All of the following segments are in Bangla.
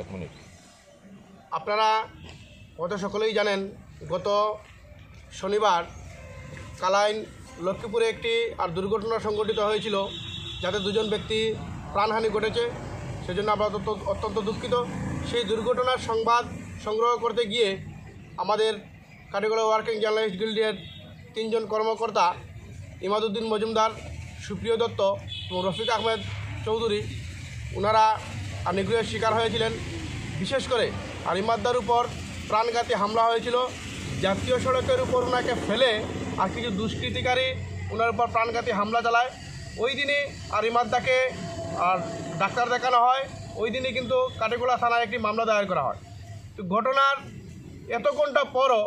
1 মিনিট। আপনারা হয়তো সকলেই জানেন, গত শনিবার কালাইন লক্ষ্মীপুরে একটি দুর্ঘটনা সংঘটিত হয়েছিল, যাতে 2জন ব্যক্তি প্রাণহানি ঘটেছে। সেজন্য আমরা অত্যন্ত দুঃখিত। সেই দুর্ঘটনার সংবাদ সংগ্রহ করতে গিয়ে আমাদের কাটিগড়া ওয়ার্কিং জার্নালিস্ট গিল্ডের 3 জন কর্মকর্তা, ইমাদুদ্দিন মজুমদার, সুপ্রিয় দত্ত এবং রফিক আহমেদ চৌধুরী, ওনারা নিগ্রহের শিকার হয়েছিলেন। বিশেষ করে ইমাদ্দার উপর প্রাণঘাতী হামলা হয়েছিল। জাতীয় সড়কের উপর ওনাকে ফেলে কিছু দুষ্কৃতিকারী ওনার উপর প্রাণঘাতী হামলা চালায়। ওই দিনই ইমাদ্দাকে ডাক্তার দেখানো হয়। ওই দিনই কিন্তু কাটিগড়া থানায় একটি মামলা দায়ের করা হয়। তো ঘটনার এত ঘন্টা পরও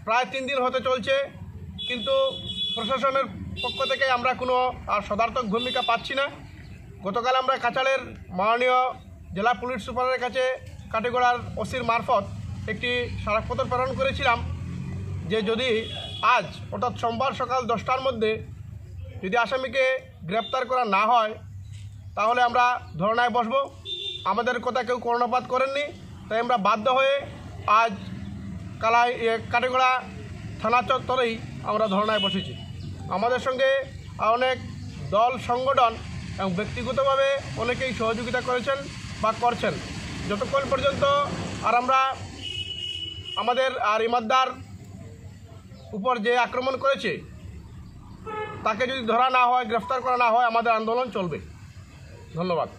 প্রায় 3 দিন হতে চলছে, কিন্তু প্রশাসনের পক্ষ থেকে আমরা কোনো সদার্থক ভূমিকা পাচ্ছি না। গতকাল আমরা কাছাড়ের মাননীয় জেলা পুলিশ সুপারের কাছে কাটিগড়ার ওসির মারফত একটি স্মারকপত্র প্রেরণ করেছিলাম যে যদি আজ অর্থাৎ সোমবার সকাল 10টার মধ্যে যদি আসামিকে গ্রেপ্তার করা না হয়, তাহলে আমরা ধরনায় বসব। আমাদের কথা কেউ কর্ণপাত করেননি, তাই আমরা বাধ্য হয়ে আজ কাটিগড়া থানা চত্বরেই আমরা ধরনায় বসেছি। আমাদের সঙ্গে অনেক দল সংগঠন এবং ব্যক্তিগতভাবে অনেকেই সহযোগিতা করেছেন বা করছেন। যতক্ষণ পর্যন্ত আমরা আমাদের ইমাদ্দার উপর যে আক্রমণ করেছে তাকে যদি ধরা না হয়, গ্রেফতার করা না হয়, আমাদের আন্দোলন চলবে। ধন্যবাদ।